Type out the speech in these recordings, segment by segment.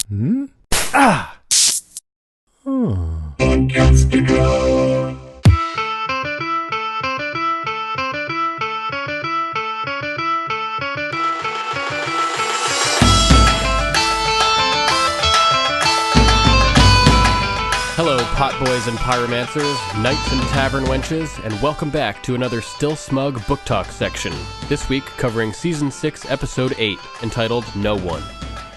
Hmm? Ah! Hmm. Hello, potboys and pyromancers, knights and tavern wenches, and welcome back to another Still Smug Book Talk section. This week covering Season 6, Episode 8, entitled No One.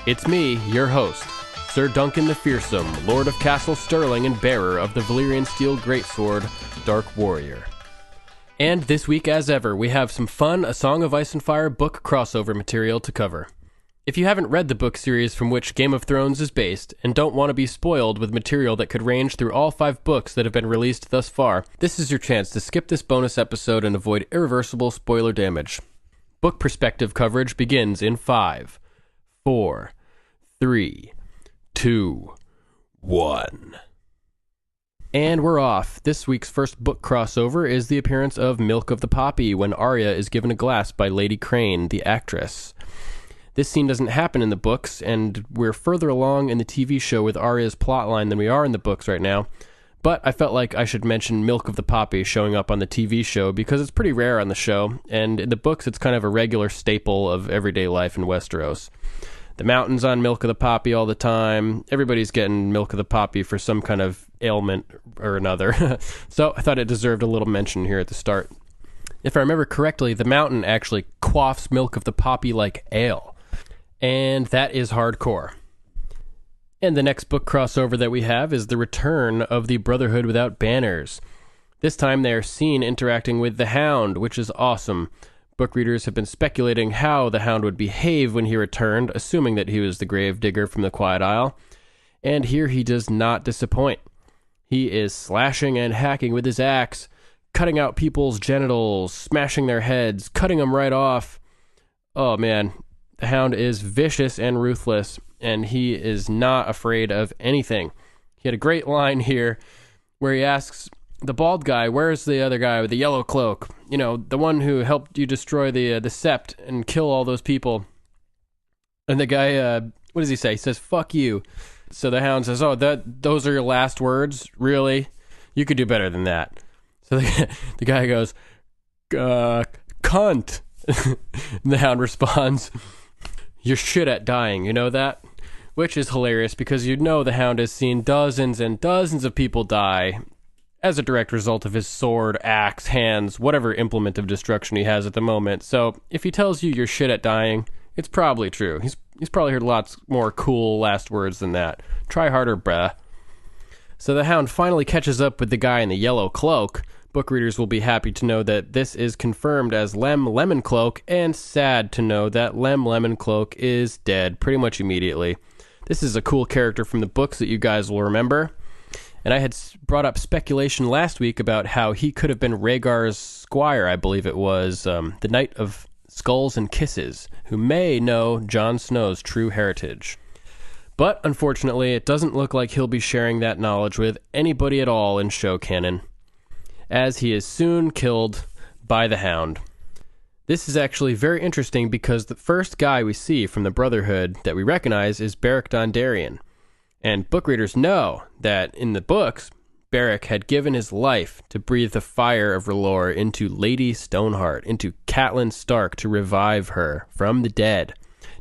It's me, your host, Ser Duncan the Fearsome, Lord of Castle Stirling and bearer of the Valyrian Steel Greatsword, Dark Warrior. And this week, as ever, we have some fun A Song of Ice and Fire book crossover material to cover. If you haven't read the book series from which Game of Thrones is based, and don't want to be spoiled with material that could range through all 5 books that have been released thus far, this is your chance to skip this bonus episode and avoid irreversible spoiler damage. Book perspective coverage begins in 5, 4, 3, 2, 1. And we're off. This week's first book crossover is the appearance of Milk of the Poppy when Arya is given a glass by Lady Crane, the actress. This scene doesn't happen in the books, and we're further along in the TV show with Arya's plotline than we are in the books right now, but I felt like I should mention Milk of the Poppy showing up on the TV show because it's pretty rare on the show, and in the books it's kind of a regular staple of everyday life in Westeros. The mountain's on Milk of the Poppy all the time. Everybody's getting Milk of the Poppy for some kind of ailment or another, so I thought it deserved a little mention here at the start. If I remember correctly, the mountain actually quaffs Milk of the Poppy like ale. And that is hardcore. And the next book crossover that we have is the return of the Brotherhood Without Banners. This time they are seen interacting with the Hound, which is awesome. Book readers have been speculating how the Hound would behave when he returned, assuming that he was the gravedigger from the Quiet Isle. And here he does not disappoint. He is slashing and hacking with his axe, cutting out people's genitals, smashing their heads, cutting them right off. Oh man. The Hound is vicious and ruthless, and he is not afraid of anything. He had a great line here where he asks the bald guy, where's the other guy with the yellow cloak? You know, the one who helped you destroy the Sept and kill all those people. And the guy, what does he say? He says, fuck you. So the Hound says, oh, those are your last words? Really? You could do better than that. So the guy goes, cunt. And the Hound responds, you're shit at dying, you know that? Which is hilarious because you know the Hound has seen dozens and dozens of people die as a direct result of his sword, axe, hands, whatever implement of destruction he has at the moment. So if he tells you you're shit at dying, it's probably true. He's probably heard lots more cool last words than that. Try harder, bruh. So the Hound finally catches up with the guy in the yellow cloak. Book readers will be happy to know that this is confirmed as Lem Lemoncloak, and sad to know that Lem Lemoncloak is dead pretty much immediately. This is a cool character from the books that you guys will remember. And I had brought up speculation last week about how he could have been Rhaegar's squire, I believe it was, the Knight of Skulls and Kisses, who may know Jon Snow's true heritage. But unfortunately, it doesn't look like he'll be sharing that knowledge with anybody at all in show canon, as he is soon killed by the Hound. This is actually very interesting because the first guy we see from the Brotherhood that we recognize is Beric Dondarrion. And book readers know that in the books, Beric had given his life to breathe the fire of R'hllor into Lady Stoneheart, into Catelyn Stark to revive her from the dead,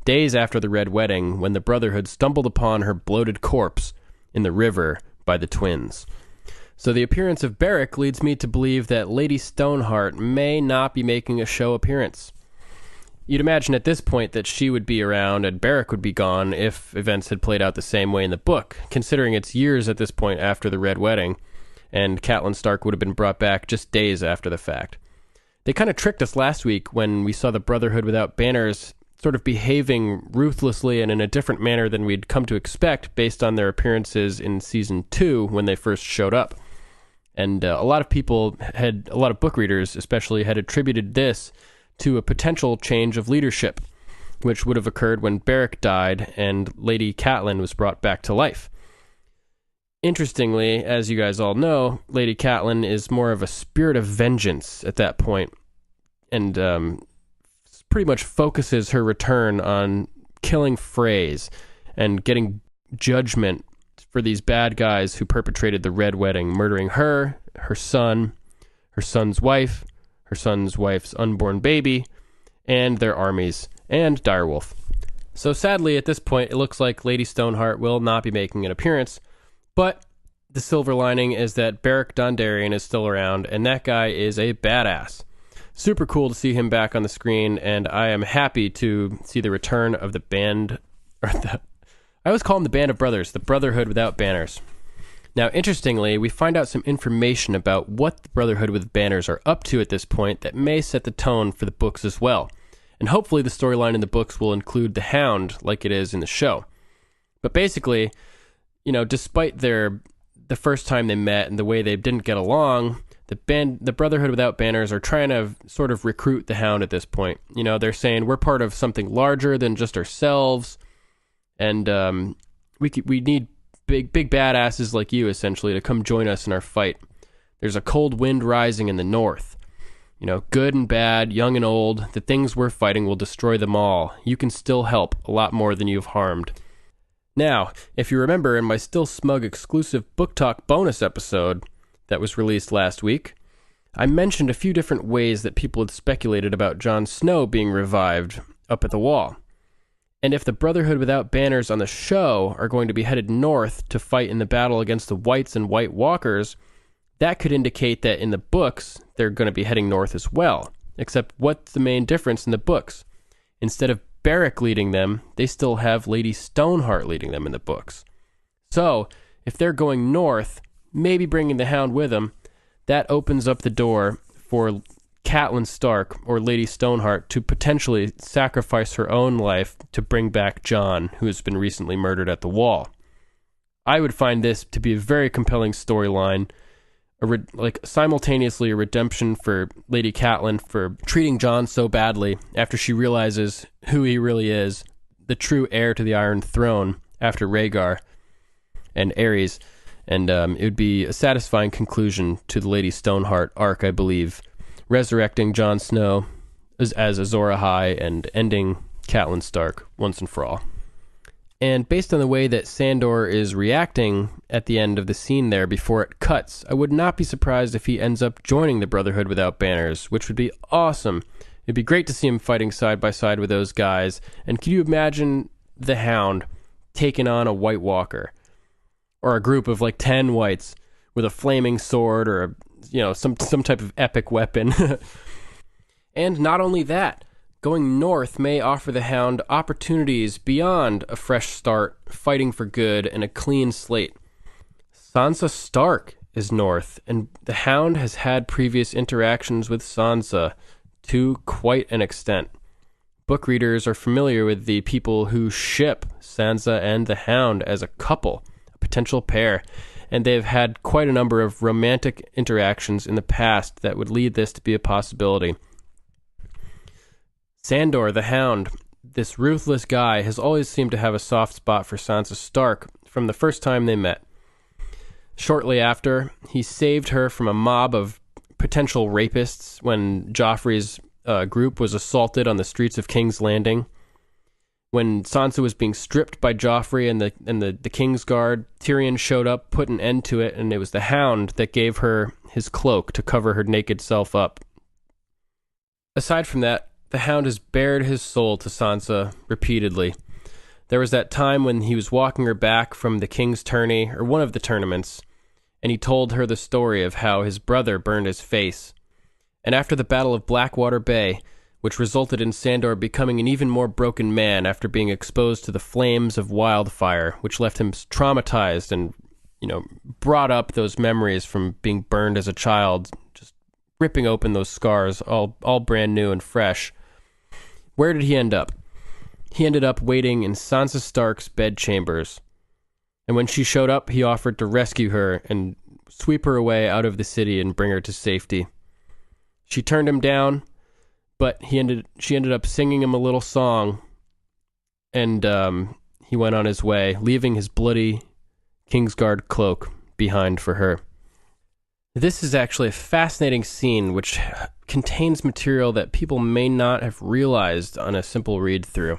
days after the Red Wedding when the Brotherhood stumbled upon her bloated corpse in the river by the twins. So the appearance of Beric leads me to believe that Lady Stoneheart may not be making a show appearance. You'd imagine at this point that she would be around and Beric would be gone if events had played out the same way in the book, considering it's years at this point after the Red Wedding, and Catelyn Stark would have been brought back just days after the fact. They kind of tricked us last week when we saw the Brotherhood Without Banners sort of behaving ruthlessly and in a different manner than we'd come to expect based on their appearances in Season 2 when they first showed up. And a lot of book readers especially, had attributed this to a potential change of leadership, which would have occurred when Beric died and Lady Catelyn was brought back to life. Interestingly, as you guys all know, Lady Catelyn is more of a spirit of vengeance at that point, and pretty much focuses her return on killing Freys and getting judgment for these bad guys who perpetrated the Red Wedding, murdering her, her son, her son's wife, her son's wife's unborn baby, and their armies, and Direwolf. So sadly, at this point, it looks like Lady Stoneheart will not be making an appearance, but the silver lining is that Beric Dondarrion is still around, and that guy is a badass. Super cool to see him back on the screen, and I am happy to see the return of the band, I always call them the Band of Brothers, the Brotherhood Without Banners. Now, interestingly, we find out some information about what the Brotherhood with Banners are up to at this point that may set the tone for the books as well. And hopefully the storyline in the books will include the Hound like it is in the show. But basically, despite the first time they met and the way they didn't get along, the Brotherhood Without Banners are trying to sort of recruit the Hound at this point. They're saying we're part of something larger than just ourselves, and we need big badasses like you, essentially, to come join us in our fight. There's a cold wind rising in the north. Good and bad, young and old, the things we're fighting will destroy them all. You can still help a lot more than you've harmed. Now, if you remember in my Still Smug exclusive Book Talk bonus episode that was released last week, I mentioned a few different ways that people had speculated about Jon Snow being revived up at the Wall. And if the Brotherhood Without Banners on the show are going to be headed north to fight in the battle against the Whites and White Walkers, that could indicate that in the books, they're going to be heading north as well. Except what's the main difference in the books? Instead of Beric leading them, they still have Lady Stoneheart leading them in the books. So, if they're going north, maybe bringing the Hound with them, that opens up the door for Catelyn Stark or Lady Stoneheart to potentially sacrifice her own life to bring back Jon, who has been recently murdered at the Wall. I would find this to be a very compelling storyline, simultaneously a redemption for Lady Catelyn for treating Jon so badly after she realizes who he really is, the true heir to the Iron Throne after Rhaegar and Aerys, and it would be a satisfying conclusion to the Lady Stoneheart arc, I believe, resurrecting Jon Snow as Azor Ahai and ending Catelyn Stark once and for all. And based on the way that Sandor is reacting at the end of the scene there before it cuts, I would not be surprised if he ends up joining the Brotherhood Without Banners, which would be awesome. It'd be great to see him fighting side by side with those guys. And can you imagine the Hound taking on a White Walker? Or a group of 10 Whites with a flaming sword or some type of epic weapon. And not only that, going north may offer the Hound opportunities beyond a fresh start, fighting for good, and a clean slate. Sansa Stark is north, and the Hound has had previous interactions with Sansa to quite an extent. Book readers are familiar with the people who ship Sansa and the Hound as a couple, a potential pair, and they've had quite a number of romantic interactions in the past that would lead this to be a possibility. Sandor, the Hound, this ruthless guy, has always seemed to have a soft spot for Sansa Stark from the first time they met. Shortly after, he saved her from a mob of potential rapists when Joffrey's group was assaulted on the streets of King's Landing. When Sansa was being stripped by Joffrey and the King's Guard, Tyrion showed up, put an end to it, and it was the Hound that gave her his cloak to cover her naked self up. Aside from that, the Hound has bared his soul to Sansa repeatedly. There was that time when he was walking her back from the King's Tourney, or one of the tournaments, and he told her the story of how his brother burned his face. And after the Battle of Blackwater Bay, which resulted in Sandor becoming an even more broken man after being exposed to the flames of wildfire, which left him traumatized and, brought up those memories from being burned as a child, just ripping open those scars, all brand new and fresh. Where did he end up? He ended up waiting in Sansa Stark's bedchambers. And when she showed up, he offered to rescue her and sweep her away out of the city and bring her to safety. She turned him down, but she ended up singing him a little song, and he went on his way, leaving his bloody Kingsguard cloak behind for her. This is actually a fascinating scene which contains material that people may not have realized on a simple read-through.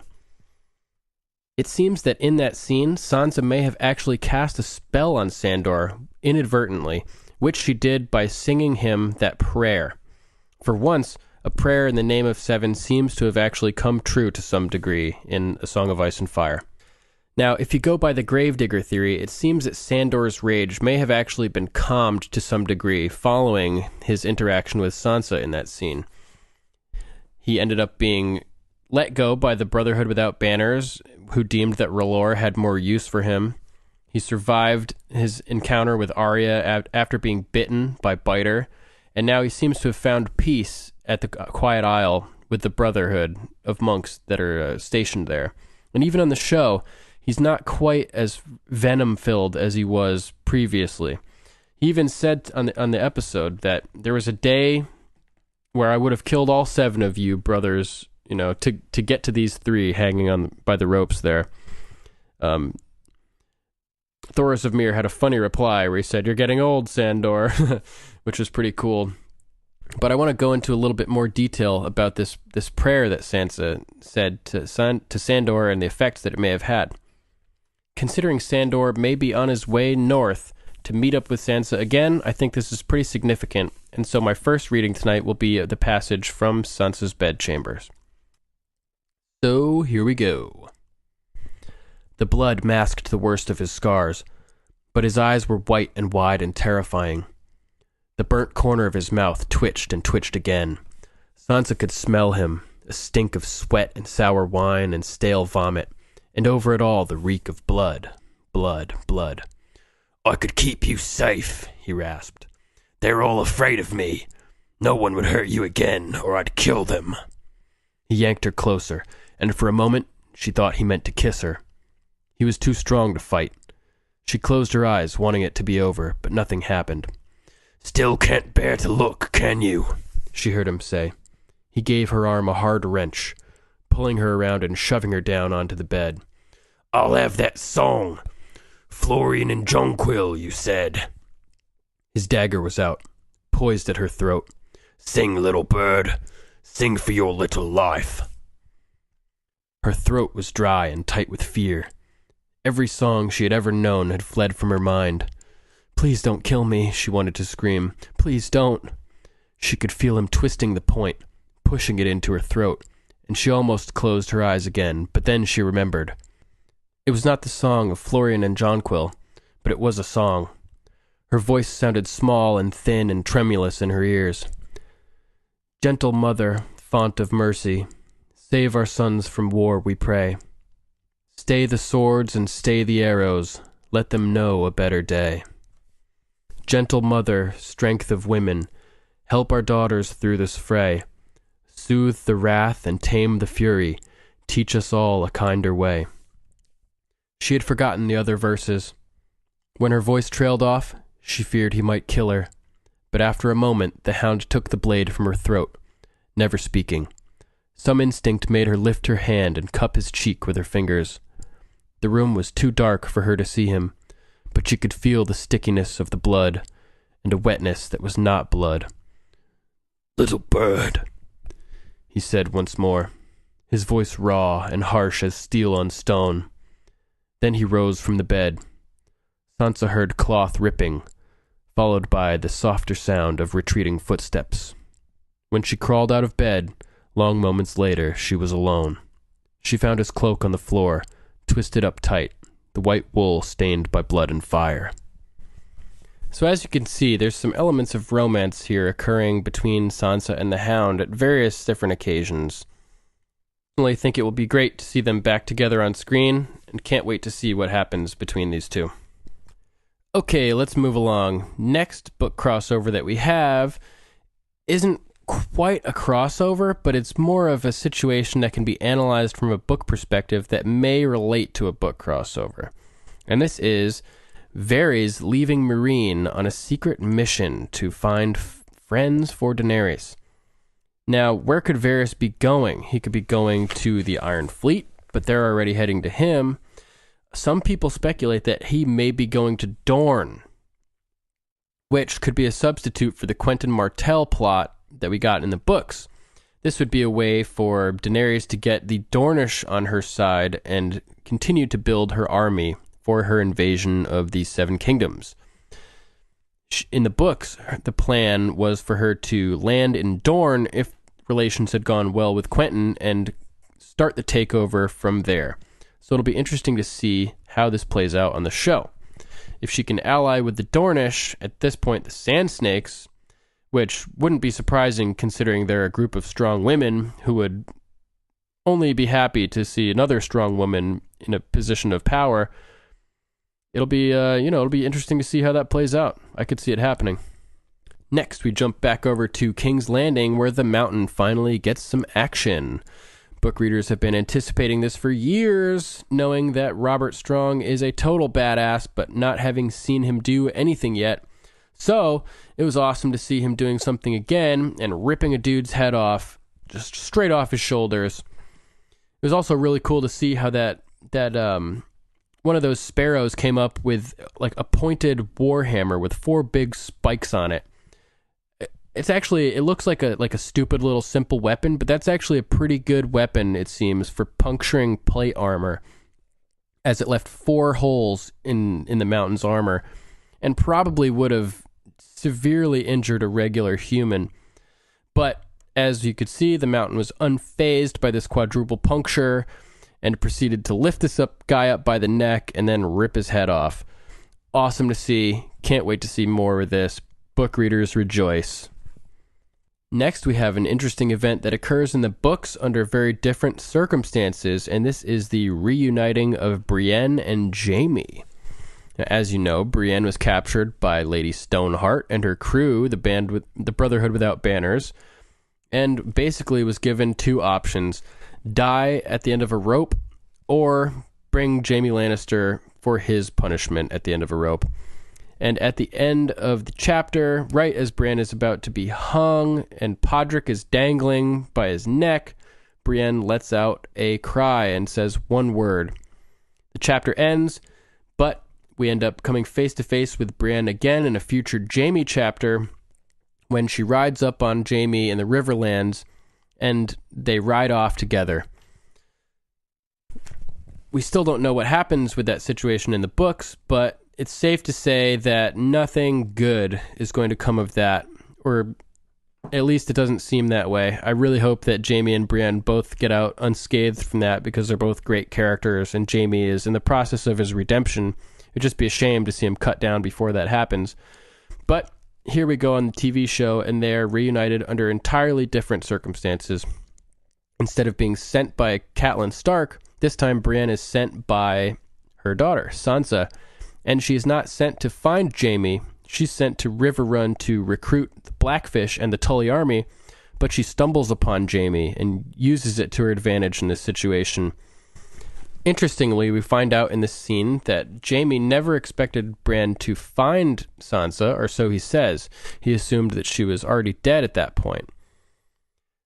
It seems that in that scene, Sansa may have actually cast a spell on Sandor inadvertently, which she did by singing him that prayer. For once, a prayer in the name of Seven seems to have actually come true to some degree in A Song of Ice and Fire. Now, if you go by the Gravedigger theory, it seems that Sandor's rage may have actually been calmed to some degree following his interaction with Sansa in that scene. He ended up being let go by the Brotherhood Without Banners, who deemed that R'hllor had more use for him. He survived his encounter with Arya after being bitten by Biter, and now he seems to have found peace at the Quiet Isle with the Brotherhood of monks that are stationed there. And even on the show, he's not quite as venom-filled as he was previously. He even said on the episode that there was a day where I would have killed all 7 of you brothers, to get to these 3 hanging on by the ropes there. Thoros of Myr had a funny reply where he said, "You're getting old, Sandor," which was pretty cool. But I want to go into a little bit more detail about this prayer that Sansa said to Sandor and the effects that it may have had. Considering Sandor may be on his way north to meet up with Sansa again, I think this is pretty significant, and so my first reading tonight will be the passage from Sansa's bedchambers. So, here we go. The blood masked the worst of his scars, but his eyes were white and wide and terrifying. The burnt corner of his mouth twitched and twitched again. Sansa could smell him, a stink of sweat and sour wine and stale vomit, and over it all the reek of blood, blood, blood. "I could keep you safe," he rasped. "They're all afraid of me. No one would hurt you again, or I'd kill them." He yanked her closer, and for a moment she thought he meant to kiss her. He was too strong to fight. She closed her eyes, wanting it to be over, but nothing happened. "Still can't bear to look, can you?" she heard him say. He gave her arm a hard wrench, pulling her around and shoving her down onto the bed. "I'll have that song. Florian and Jonquil, you said." His dagger was out, poised at her throat. "Sing, little bird. Sing for your little life." Her throat was dry and tight with fear. Every song she had ever known had fled from her mind. "Please don't kill me," she wanted to scream. "Please don't." She could feel him twisting the point, pushing it into her throat, and she almost closed her eyes again, but then she remembered. It was not the song of Florian and Jonquil, but it was a song. Her voice sounded small and thin and tremulous in her ears. "Gentle mother, font of mercy, save our sons from war, we pray. Stay the swords and stay the arrows, let them know a better day. Gentle mother, strength of women, help our daughters through this fray. Soothe the wrath and tame the fury, teach us all a kinder way." She had forgotten the other verses. When her voice trailed off, she feared he might kill her, but after a moment the hound took the blade from her throat, never speaking. Some instinct made her lift her hand and cup his cheek with her fingers. The room was too dark for her to see him, but she could feel the stickiness of the blood, and a wetness that was not blood. "Little bird," he said once more, his voice raw and harsh as steel on stone. Then he rose from the bed. Sansa heard cloth ripping, followed by the softer sound of retreating footsteps. When she crawled out of bed, long moments later, she was alone. She found his cloak on the floor, twisted up tight, the white wool stained by blood and fire. So as you can see, there's some elements of romance here occurring between Sansa and the Hound at various different occasions. I think it will be great to see them back together on screen, and can't wait to see what happens between these two. Okay, let's move along. Next book crossover that we have isn't quite a crossover, but it's more of a situation that can be analyzed from a book perspective that may relate to a book crossover. And this is Varys leaving Meereen on a secret mission to find friends for Daenerys. Now, where could Varys be going? He could be going to the Iron Fleet, but they're already heading to him. Some people speculate that he may be going to Dorne, which could be a substitute for the Quentyn Martell plot that we got in the books. This would be a way for Daenerys to get the Dornish on her side and continue to build her army for her invasion of the Seven Kingdoms. In the books, the plan was for her to land in Dorne if relations had gone well with Quentyn and start the takeover from there. So it'll be interesting to see how this plays out on the show. If she can ally with the Dornish, at this point the Sand Snakes, which wouldn't be surprising considering they're a group of strong women who would only be happy to see another strong woman in a position of power, it'll be it'll be interesting to see how that plays out. I could see it happening. Next, we jump back over to King's Landing, where the Mountain finally gets some action. Book readers have been anticipating this for years, knowing that Robert Strong is a total badass, but not having seen him do anything yet. So, it was awesome to see him doing something again and ripping a dude's head off, just straight off his shoulders. It was also really cool to see how that one of those sparrows came up with like a pointed warhammer with 4 big spikes on it. It looks like a stupid little simple weapon, but that's actually a pretty good weapon, it seems, for puncturing plate armor, as it left 4 holes in the Mountain's armor, and probably would have severely injured a regular human. But as you could see, the Mountain was unfazed by this quadruple puncture and proceeded to lift this guy up by the neck and then rip his head off. Awesome to see. Can't wait to see more of this. Book readers rejoice. Next, we have an interesting event that occurs in the books under very different circumstances, and this is the reuniting of Brienne and Jaime. Now, as you know, Brienne was captured by Lady Stoneheart and her crew, the Brotherhood Without Banners, and basically was given 2 options: die at the end of a rope, or bring Jaime Lannister for his punishment at the end of a rope. And at the end of the chapter, right as Bran is about to be hung and Podrick is dangling by his neck, Brienne lets out a cry and says one word. The chapter ends, but we end up coming face to face with Brienne again in a future Jaime chapter when she rides up on Jaime in the Riverlands and they ride off together. We still don't know what happens with that situation in the books, but it's safe to say that nothing good is going to come of that, or at least it doesn't seem that way. I really hope that Jaime and Brienne both get out unscathed from that, because they're both great characters, and Jaime is in the process of his redemption. It'd just be a shame to see him cut down before that happens. But here we go on the TV show, and they're reunited under entirely different circumstances. Instead of being sent by Catelyn Stark, this time Brienne is sent by her daughter, Sansa. And she's not sent to find Jaime. She's sent to Riverrun to recruit the Blackfish and the Tully army, but she stumbles upon Jaime and uses it to her advantage in this situation. Interestingly, we find out in this scene that Jaime never expected Bran to find Sansa, or so he says. He assumed that she was already dead at that point.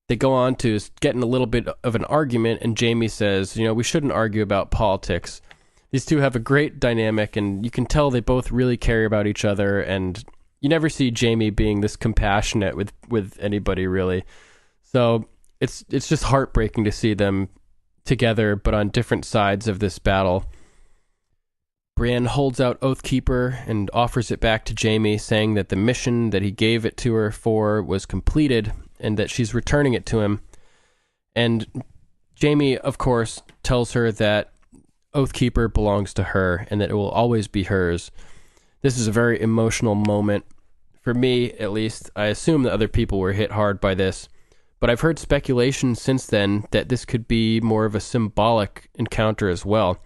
They go on to get in a little bit of an argument, and Jaime says, we shouldn't argue about politics. These two have a great dynamic, and you can tell they both really care about each other, and you never see Jaime being this compassionate with anybody, really. So it's just heartbreaking to see them together, but on different sides of this battle. Bran holds out Oathkeeper and offers it back to Jaime, saying that the mission that he gave it to her for was completed, and that she's returning it to him. And Jaime, of course, tells her that Oathkeeper belongs to her and that it will always be hers. This is a very emotional moment. For me, at least. I assume that other people were hit hard by this, but I've heard speculation since then that this could be more of a symbolic encounter as well.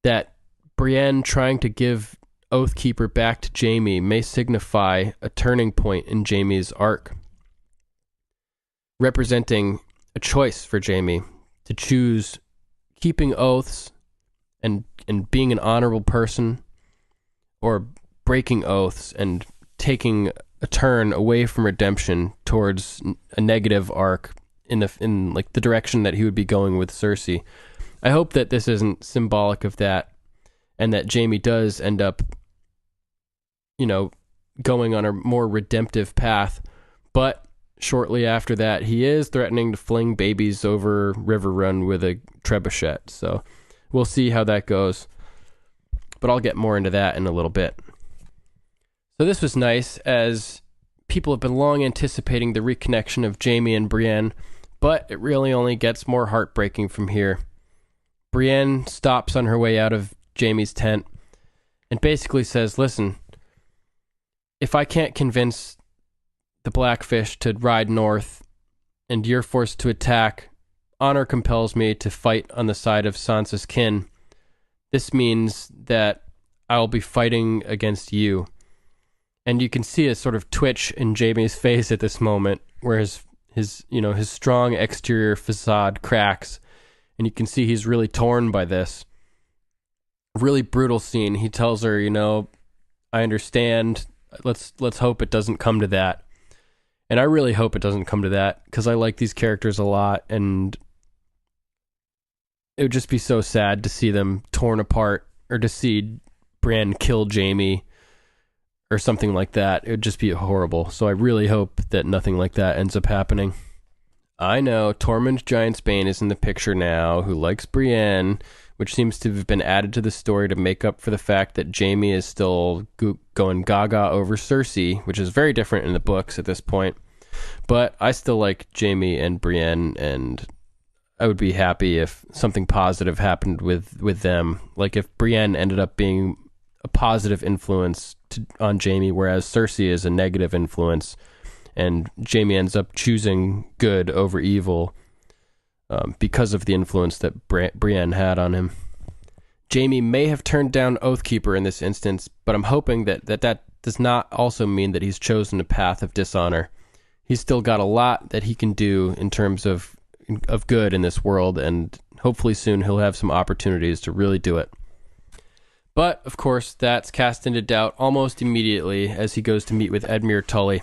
That Brienne trying to give Oathkeeper back to Jaime may signify a turning point in Jaime's arc, representing a choice for Jaime to choose keeping oaths and being an honorable person, or breaking oaths and taking a turn away from redemption towards a negative arc in the direction that he would be going with Cersei. I hope that this isn't symbolic of that, and that Jaime does end up, going on a more redemptive path. But shortly after that, he is threatening to fling babies over Riverrun with a trebuchet. So we'll see how that goes. But I'll get more into that in a little bit. So this was nice, as people have been long anticipating the reconnection of Jaime and Brienne, but it really only gets more heartbreaking from here. Brienne stops on her way out of Jaime's tent and basically says, listen, if I can't convince the Blackfish to ride north and you're forced to attack, honor compels me to fight on the side of Sansa's kin. This means that I'll be fighting against you. And you can see a sort of twitch in Jaime's face at this moment, where his strong exterior facade cracks, and you can see he's really torn by this. Really brutal scene. He tells her, I understand. Let's hope it doesn't come to that. And I really hope it doesn't come to that, because I like these characters a lot, and it would just be so sad to see them torn apart, or to see Bran kill Jaime, or something like that. It would just be horrible. So I really hope that nothing like that ends up happening. I know Tormund Giantsbane is in the picture now, who likes Brienne, which seems to have been added to the story to make up for the fact that Jaime is still going gaga over Cersei, which is very different in the books at this point. But I still like Jaime and Brienne, and I would be happy if something positive happened with them. Like if Brienne ended up being a positive influence on Jaime, whereas Cersei is a negative influence, and Jaime ends up choosing good over evil because of the influence that Brienne had on him. Jaime may have turned down Oathkeeper in this instance, but I'm hoping that does not also mean that he's chosen a path of dishonor. He's still got a lot that he can do in terms of good in this world, and hopefully soon he'll have some opportunities to really do it. But, of course, that's cast into doubt almost immediately as he goes to meet with Edmure Tully.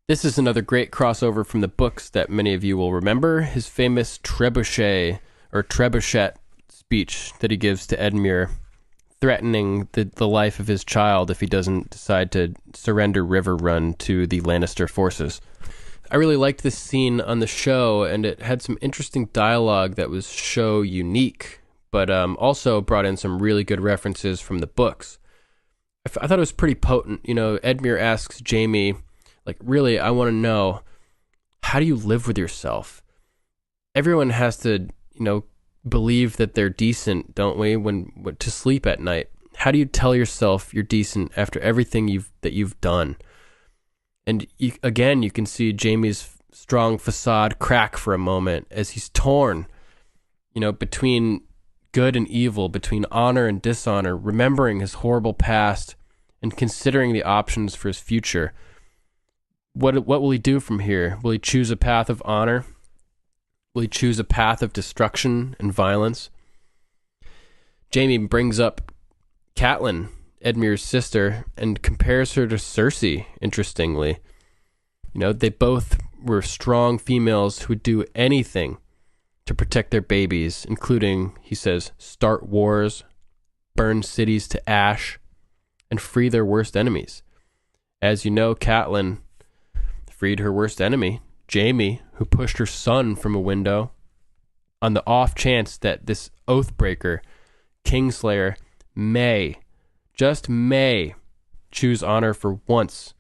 This is another great crossover from the books that many of you will remember, his famous trebuchet speech that he gives to Edmure, threatening the life of his child if he doesn't decide to surrender Riverrun to the Lannister forces. I really liked this scene on the show, and it had some interesting dialogue that was show unique, but also brought in some really good references from the books. I thought it was pretty potent. Edmure asks Jaime, really, I want to know, how do you live with yourself? Everyone has to, believe that they're decent, don't we, when to sleep at night? How do you tell yourself you're decent after everything you've done? And you can see Jaime's strong facade crack for a moment as he's torn, between good and evil, between honor and dishonor, remembering his horrible past and considering the options for his future. What will he do from here? Will he choose a path of honor? Will he choose a path of destruction and violence? Jaime brings up Catelyn, Edmure's sister, and compares her to Cersei, interestingly. They both were strong females who would do anything to protect their babies, including, he says, start wars, burn cities to ash, and free their worst enemies. As you know, Catelyn freed her worst enemy, Jaime, who pushed her son from a window, on the off chance that this Oathbreaker, Kingslayer, just may, choose honor for once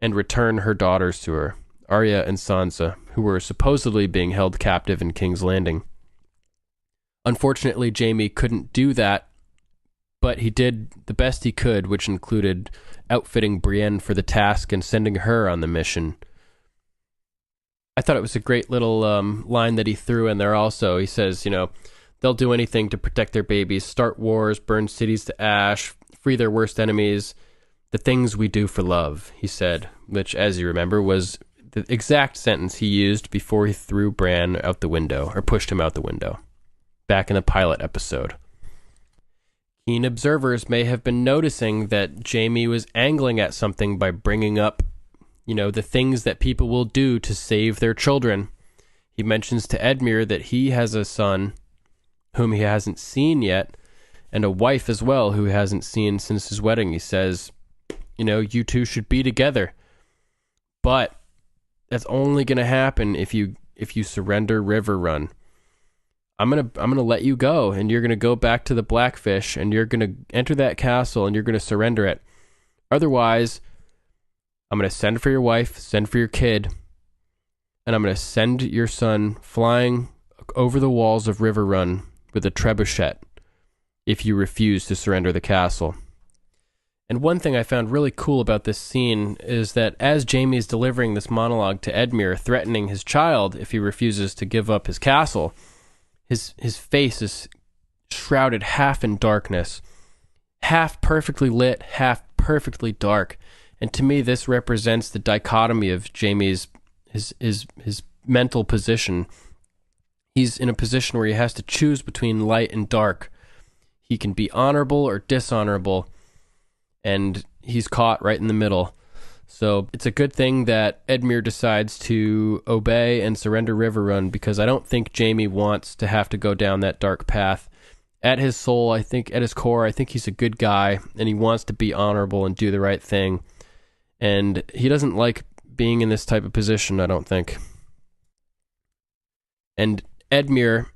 and return her daughters to her, Arya and Sansa, who were supposedly being held captive in King's Landing. Unfortunately, Jaime couldn't do that, but he did the best he could, which included outfitting Brienne for the task and sending her on the mission. I thought it was a great little line that he threw in there also. He says, they'll do anything to protect their babies, start wars, burn cities to ash, free their worst enemies, the things we do for love, he said, which, as you remember, was the exact sentence he used before he threw Bran out the window, or pushed him out the window, back in the pilot episode. Keen observers may have been noticing that Jaime was angling at something by bringing up the things that people will do to save their children. He mentions to Edmure that he has a son whom he hasn't seen yet, and a wife as well who he hasn't seen since his wedding. He says, you two should be together. But that's only going to happen if you surrender Riverrun. I'm gonna let you go, and you're gonna go back to the Blackfish, and you're gonna enter that castle, and you're gonna surrender it. Otherwise, I'm gonna send for your wife, send for your kid, and I'm gonna send your son flying over the walls of River Run with a trebuchet if you refuse to surrender the castle. And one thing I found really cool about this scene is that as Jaime's delivering this monologue to Edmure, threatening his child if he refuses to give up his castle, his face is shrouded half in darkness, half perfectly lit, half perfectly dark. And to me, this represents the dichotomy of Jaime's his mental position. He's in a position where he has to choose between light and dark. He can be honorable or dishonorable, and he's caught right in the middle. So it's a good thing that Edmure decides to obey and surrender River Run, because I don't think Jaime wants to have to go down that dark path. At his soul, I think, at his core, I think he's a good guy, and he wants to be honorable and do the right thing. And he doesn't like being in this type of position, I don't think. And Edmure,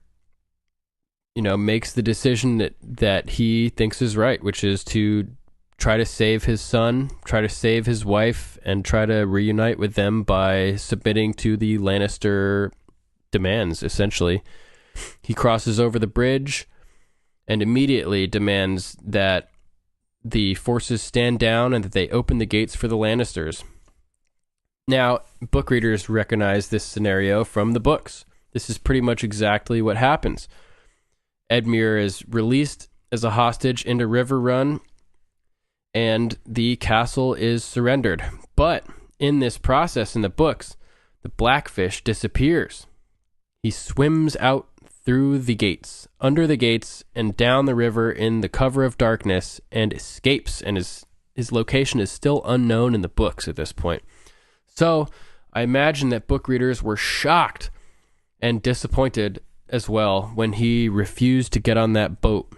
makes the decision that he thinks is right, which is to try to save his son, try to save his wife, and try to reunite with them by submitting to the Lannister demands, essentially. He crosses over the bridge and immediately demands that the forces stand down and that they open the gates for the Lannisters. Now, book readers recognize this scenario from the books. This is pretty much exactly what happens. Edmure is released as a hostage into River Run, and the castle is surrendered. But in this process in the books, the Blackfish disappears. He swims out through the gates, under the gates, and down the river in the cover of darkness, and escapes, and his location is still unknown in the books at this point. So I imagine that book readers were shocked and disappointed as well when he refused to get on that boat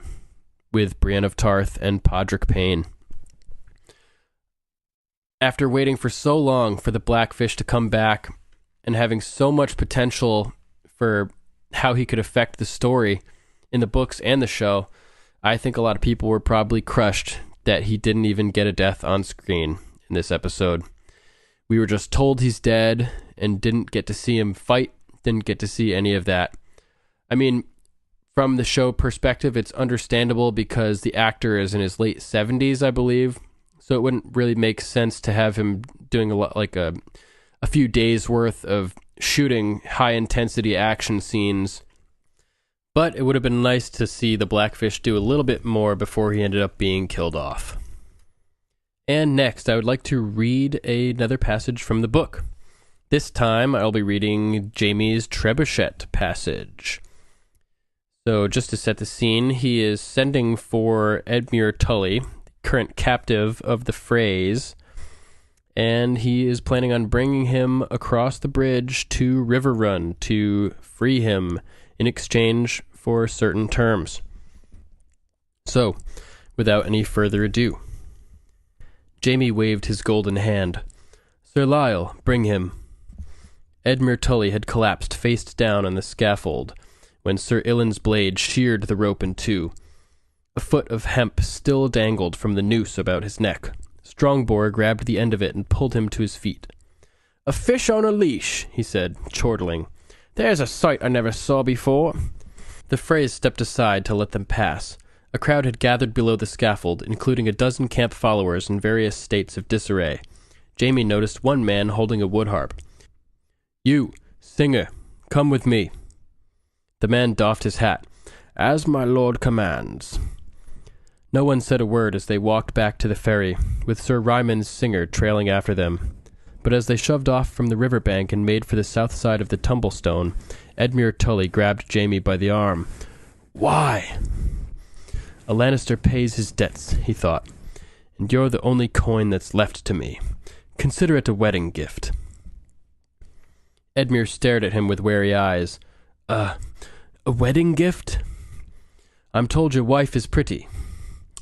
with Brienne of Tarth and Podrick Payne. After waiting for so long for the Blackfish to come back and having so much potential for how he could affect the story in the books and the show, I think a lot of people were probably crushed that he didn't even get a death on screen in this episode. We were just told he's dead and didn't get to see him fight, didn't get to see any of that. I mean, from the show perspective, it's understandable because the actor is in his late 70s, I believe. So it wouldn't really make sense to have him doing a lot, like a few days worth of shooting high intensity action scenes. But it would have been nice to see the Blackfish do a little bit more before he ended up being killed off. And next, I would like to read another passage from the book. This time, I'll be reading Jaime's Trebuchet passage. So just to set the scene, he is sending for Edmure Tully, current captive of the Freys, and he is planning on bringing him across the bridge to River Run to free him in exchange for certain terms. So, without any further ado, Jaime waved his golden hand. "Sir Lyle, bring him." Edmure Tully had collapsed face down on the scaffold when Sir Ilan's blade sheared the rope in two. A foot of hemp still dangled from the noose about his neck. Strongbow grabbed the end of it and pulled him to his feet. "A fish on a leash," he said, chortling. "There's a sight I never saw before." The Freys stepped aside to let them pass. A crowd had gathered below the scaffold, including a dozen camp followers in various states of disarray. Jaime noticed one man holding a wood harp. "You, singer, come with me." The man doffed his hat. "As my lord commands." No one said a word as they walked back to the ferry, with Sir Rymon's singer trailing after them. But as they shoved off from the riverbank and made for the south side of the Tumblestone, Edmure Tully grabbed Jaime by the arm. "Why?" "A Lannister pays his debts," he thought, "and you're the only coin that's left to me. Consider it a wedding gift." Edmure stared at him with wary eyes. A wedding gift?" "I'm told your wife is pretty."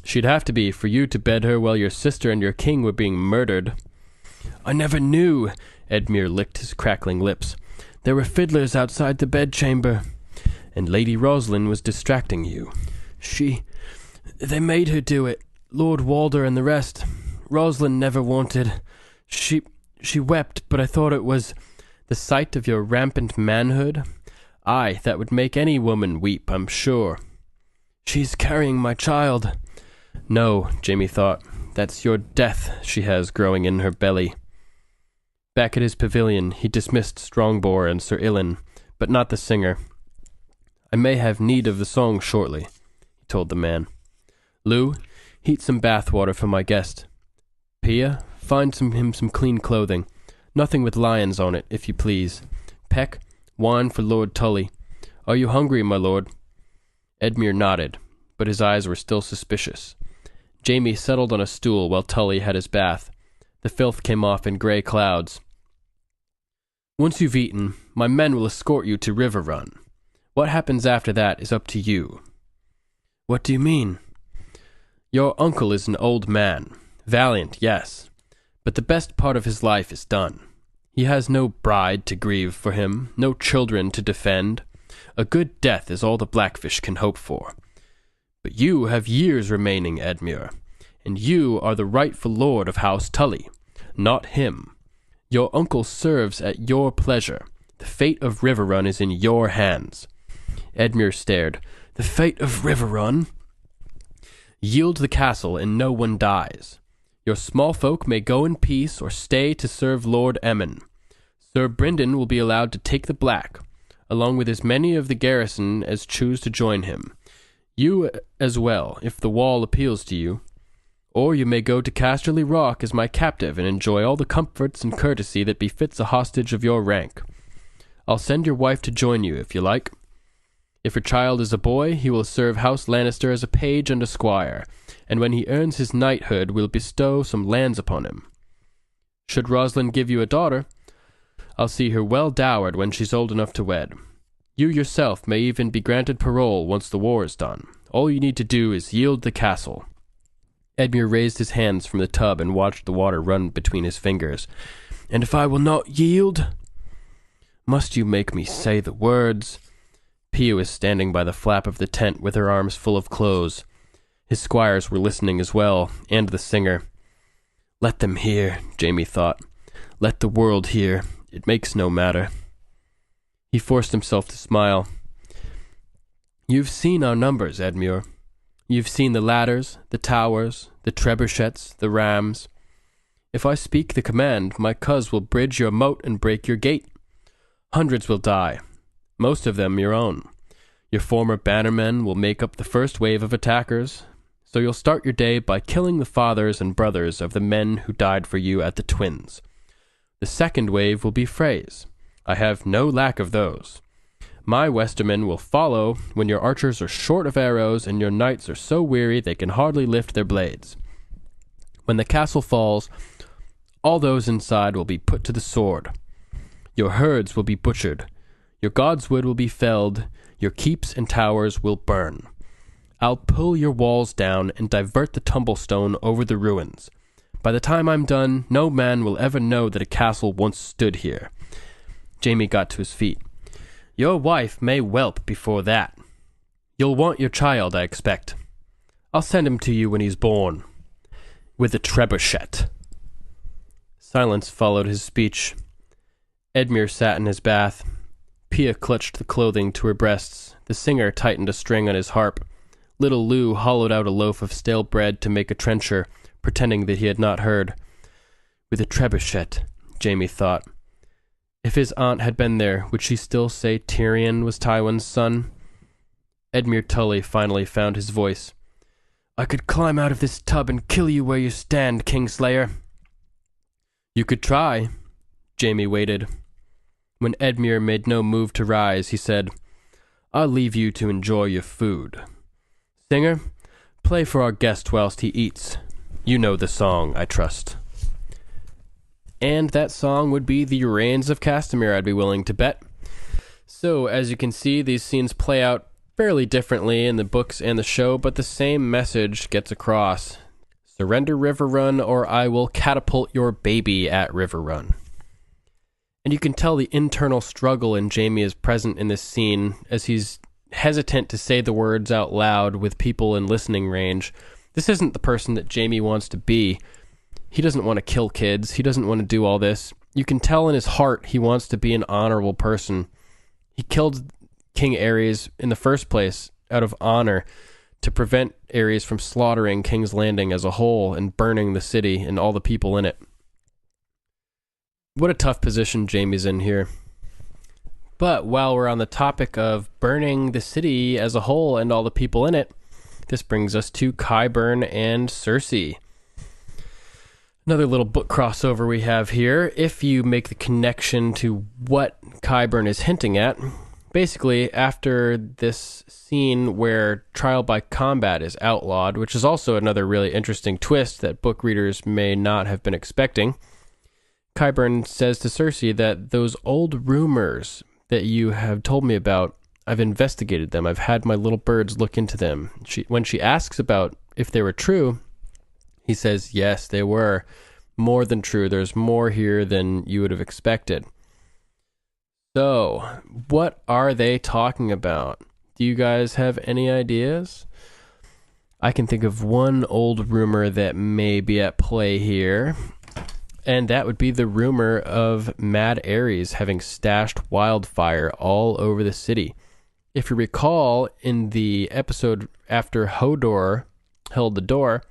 "She'd have to be for you to bed her while your sister and your king were being murdered." "I never knew." Edmure licked his crackling lips. "There were fiddlers outside the bedchamber. and Lady Rosalind was distracting you. They made her do it. Lord Walder and the rest. Rosalind never wanted. She wept, but I thought it was the sight of your rampant manhood. Aye, that would make any woman weep, I'm sure. She's carrying my child. No, Jamie thought. That's your death she has growing in her belly. Back at his pavilion, he dismissed Strongbore and Sir Ilyn, but not the singer. I may have need of the song shortly, he told the man. Lou, heat some bath water for my guest. Pia, find him some clean clothing. Nothing with lions on it, if you please. Peck, wine for Lord Tully. Are you hungry, my lord? Edmure nodded, but his eyes were still suspicious. Jamie settled on a stool while Tully had his bath. The filth came off in grey clouds. Once you've eaten, my men will escort you to River Run. What happens after that is up to you. What do you mean? Your uncle is an old man. Valiant, yes. But the best part of his life is done. He has no bride to grieve for him, no children to defend. A good death is all the Blackfish can hope for. But you have years remaining, Edmure, and you are the rightful lord of House Tully, not him. Your uncle serves at your pleasure. The fate of Riverrun is in your hands. Edmure stared. The fate of Riverrun? Yield the castle and no one dies. Your small folk may go in peace or stay to serve Lord Emmon. Sir Brynden will be allowed to take the Black, along with as many of the garrison as choose to join him. You as well, if the wall appeals to you. Or you may go to Casterly Rock as my captive and enjoy all the comforts and courtesy that befits a hostage of your rank. I'll send your wife to join you, if you like. If your child is a boy, he will serve House Lannister as a page and a squire, and when he earns his knighthood, we'll bestow some lands upon him. Should Rosalind give you a daughter, I'll see her well dowered when she's old enough to wed. You yourself may even be granted parole once the war is done. All you need to do is yield the castle. Edmure raised his hands from the tub and watched the water run between his fingers. And if I will not yield? Must you make me say the words? Pia was standing by the flap of the tent with her arms full of clothes. His squires were listening as well, and the singer. Let them hear, Jamie thought. Let the world hear. It makes no matter. He forced himself to smile. You've seen our numbers, Edmure. You've seen the ladders, the towers, the trebuchets, the rams. If I speak the command, my cuz will bridge your moat and break your gate. Hundreds will die, most of them your own. Your former bannermen will make up the first wave of attackers, so you'll start your day by killing the fathers and brothers of the men who died for you at the Twins. The second wave will be Freys. I have no lack of those. My Westermen will follow when your archers are short of arrows and your knights are so weary they can hardly lift their blades. When the castle falls, all those inside will be put to the sword. Your herds will be butchered. Your godswood will be felled. Your keeps and towers will burn. I'll pull your walls down and divert the tumblestone over the ruins. By the time I'm done, no man will ever know that a castle once stood here. Jamie got to his feet. Your wife may whelp before that. You'll want your child, I expect. I'll send him to you when he's born. With a trebuchet. Silence followed his speech. Edmure sat in his bath. Pia clutched the clothing to her breasts. The singer tightened a string on his harp. Little Lou hollowed out a loaf of stale bread to make a trencher, pretending that he had not heard. With a trebuchet, Jamie thought. If his aunt had been there, would she still say Tyrion was Tywin's son? Edmure Tully finally found his voice. I could climb out of this tub and kill you where you stand, Kingslayer. You could try. Jamie waited. When Edmure made no move to rise, he said, I'll leave you to enjoy your food. Singer, play for our guest whilst he eats. You know the song, I trust. And that song would be The Rains of Castamere, I'd be willing to bet. So, as you can see, these scenes play out fairly differently in the books and the show, but the same message gets across. Surrender Riverrun, or I will catapult your baby at Riverrun. And you can tell the internal struggle in Jamie is present in this scene, as he's hesitant to say the words out loud with people in listening range. This isn't the person that Jaime wants to be. He doesn't want to kill kids. He doesn't want to do all this. You can tell in his heart he wants to be an honorable person. He killed King Aerys in the first place out of honor to prevent Aerys from slaughtering King's Landing as a whole and burning the city and all the people in it. What a tough position Jaime's in here. But while we're on the topic of burning the city as a whole and all the people in it, this brings us to Qyburn and Cersei. Another little book crossover we have here. If you make the connection to what Qyburn is hinting at, basically after this scene where trial by combat is outlawed, which is also another really interesting twist that book readers may not have been expecting, Qyburn says to Cersei that those old rumors that you have told me about, I've investigated them. I've had my little birds look into them. When she asks about if they were true, he says, yes, they were. More than true. There's more here than you would have expected. So, what are they talking about? Do you guys have any ideas? I can think of one old rumor that may be at play here, and that would be the rumor of Mad Aerys having stashed wildfire all over the city. If you recall, in the episode after Hodor held the door,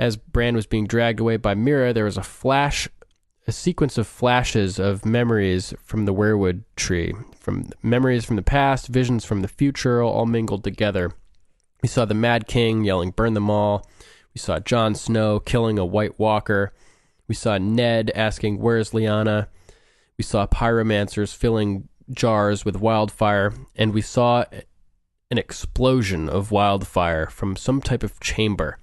as Bran was being dragged away by Mira, there was a sequence of flashes of memories from the weirwood tree, from memories from the past, visions from the future, all mingled together. We saw the Mad King yelling, "Burn them all." We saw Jon Snow killing a White Walker. We saw Ned asking, "Where's Lyanna?" We saw pyromancers filling jars with wildfire, and we saw an explosion of wildfire from some type of chamber.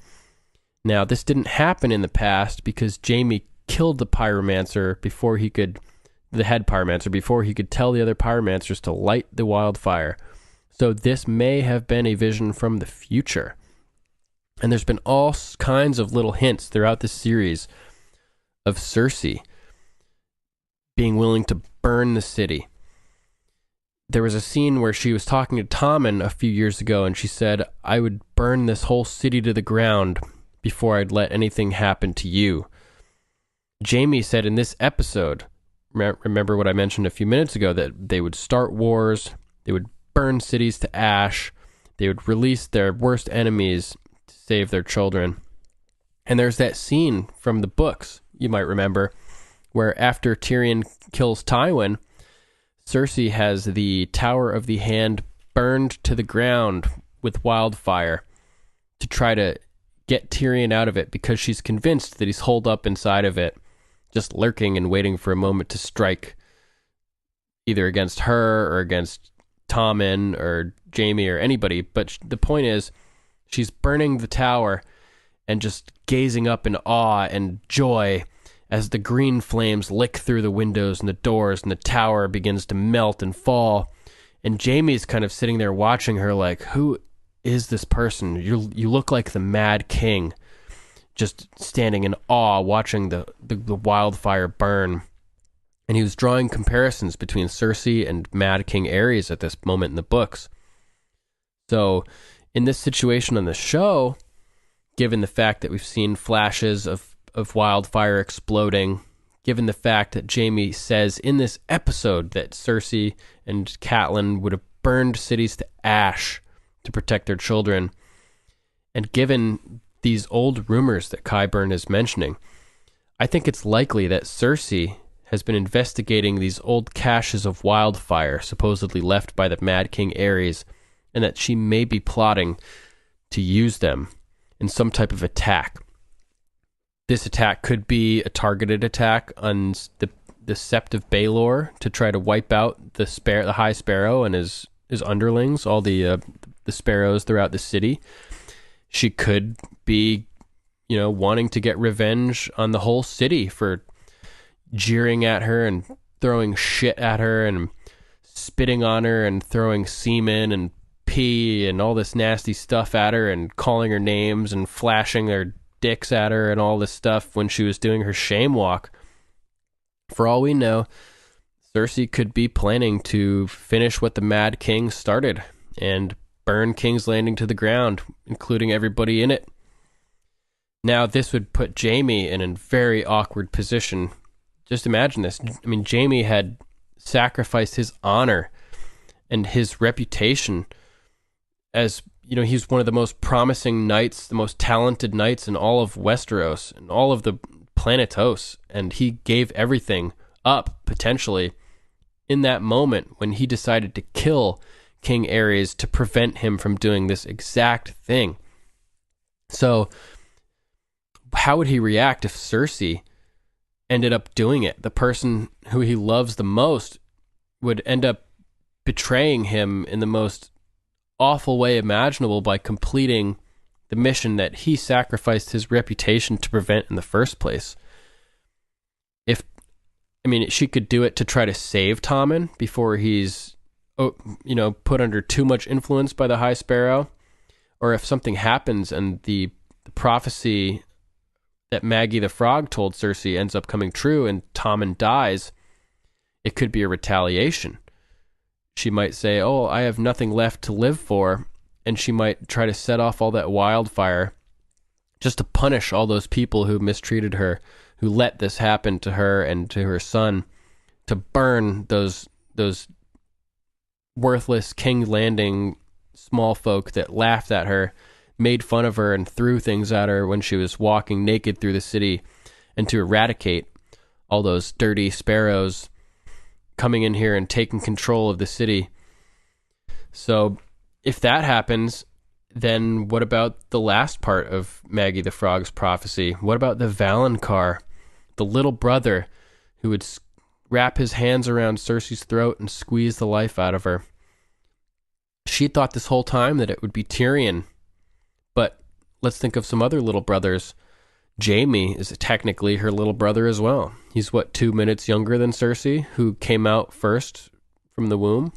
Now, this didn't happen in the past because Jaime killed the pyromancer before he could, the head pyromancer, before he could tell the other pyromancers to light the wildfire. So this may have been a vision from the future. And there's been all kinds of little hints throughout this series of Cersei being willing to burn the city. There was a scene where she was talking to Tommen a few years ago, and she said, "I would burn this whole city to the ground before I'd let anything happen to you." Jaime said in this episode, remember what I mentioned a few minutes ago, that they would start wars, they would burn cities to ash, they would release their worst enemies to save their children. And there's that scene from the books, you might remember, where after Tyrion kills Tywin, Cersei has the Tower of the Hand burned to the ground with wildfire to try to get Tyrion out of it, because she's convinced that he's holed up inside of it, just lurking and waiting for a moment to strike, either against her or against Tommen or Jaime or anybody. But the point is, she's burning the tower and just gazing up in awe and joy as the green flames lick through the windows and the doors and the tower begins to melt and fall. And Jaime's kind of sitting there watching her like, who is this person? You look like the Mad King, just standing in awe watching the wildfire burn. And he was drawing comparisons between Cersei and Mad King Aerys at this moment in the books. So in this situation on the show, given the fact that we've seen flashes of wildfire exploding, given the fact that Jaime says in this episode that Cersei and Catelyn would have burned cities to ash to protect their children, and given these old rumors that Qyburn is mentioning, I think it's likely that Cersei has been investigating these old caches of wildfire supposedly left by the Mad King Aerys, and that she may be plotting to use them in some type of attack. This attack could be a targeted attack on the Sept of Baelor to try to wipe out the High Sparrow and his underlings, all the sparrows throughout the city. She could be, wanting to get revenge on the whole city for jeering at her and throwing shit at her and spitting on her and throwing semen and pee and all this nasty stuff at her and calling her names and flashing their dicks at her and all this stuff when she was doing her shame walk. For all we know, Cersei could be planning to finish what the Mad King started and burn King's Landing to the ground, including everybody in it. Now, this would put Jaime in a very awkward position. Just imagine this. I mean, Jaime had sacrificed his honor and his reputation as, he's one of the most promising knights, the most talented knights in all of Westeros and all of the Planetos, and he gave everything up, potentially, in that moment when he decided to kill King Aerys to prevent him from doing this exact thing. So, how would he react if Cersei ended up doing it? The person who he loves the most would end up betraying him in the most awful way imaginable by completing the mission that he sacrificed his reputation to prevent in the first place. She could do it to try to save Tommen before he's, put under too much influence by the High Sparrow, or if something happens and the prophecy that Maggie the Frog told Cersei ends up coming true and Tommen dies, it could be a retaliation. She might say, oh, I have nothing left to live for, and she might try to set off all that wildfire just to punish all those people who mistreated her, who let this happen to her and to her son, to burn those worthless King's Landing small folk that laughed at her, made fun of her, and threw things at her when she was walking naked through the city, and to eradicate all those dirty sparrows coming in here and taking control of the city. So if that happens, then what about the last part of Maggie the Frog's prophecy? What about the Valonqar, the little brother who would wrap his hands around Cersei's throat and squeeze the life out of her? She thought this whole time that it would be Tyrion. But let's think of some other little brothers. Jaime is technically her little brother as well. He's 2 minutes younger than Cersei, who came out first from the womb.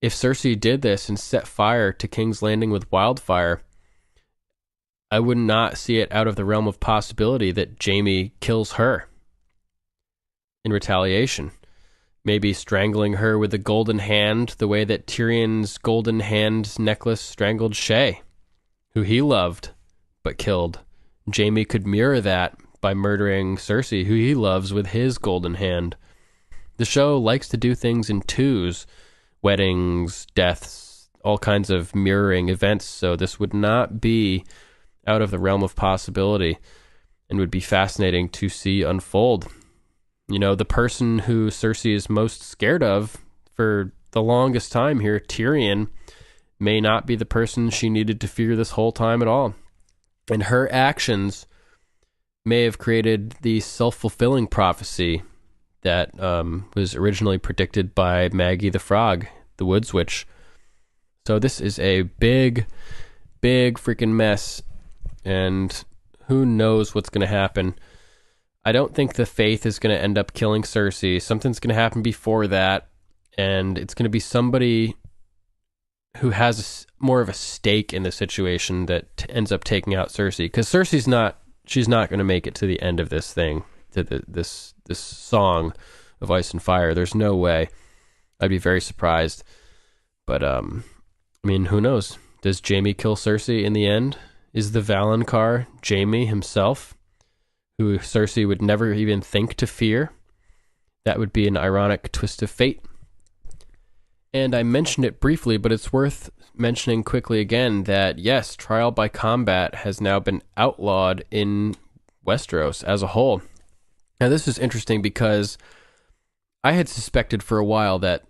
If Cersei did this and set fire to King's Landing with wildfire, I would not see it out of the realm of possibility that Jaime kills her in retaliation. Maybe strangling her with a golden hand, the way that Tyrion's golden hand necklace strangled Shae, who he loved but killed. Jaime could mirror that by murdering Cersei, who he loves, with his golden hand. The show likes to do things in twos: weddings, deaths, all kinds of mirroring events, so this would not be out of the realm of possibility and would be fascinating to see unfold. The person who Cersei is most scared of for the longest time here, Tyrion, may not be the person she needed to fear this whole time at all. And her actions may have created the self-fulfilling prophecy that was originally predicted by Maggie the Frog, the Woods Witch. So this is a big, big freaking mess, and who knows what's going to happen. I don't think the Faith is going to end up killing Cersei. Something's going to happen before that, and it's going to be somebody who has more of a stake in the situation that ends up taking out Cersei. Because she's not going to make it to the end of this thing, to this song of Ice and Fire. There's no way. I'd be very surprised. But, who knows? Does Jaime kill Cersei in the end? Is the Valonqar Jaime himself, who Cersei would never even think to fear? That would be an ironic twist of fate. And I mentioned it briefly, but it's worth mentioning quickly again that, yes, trial by combat has now been outlawed in Westeros as a whole. Now, this is interesting because I had suspected for a while that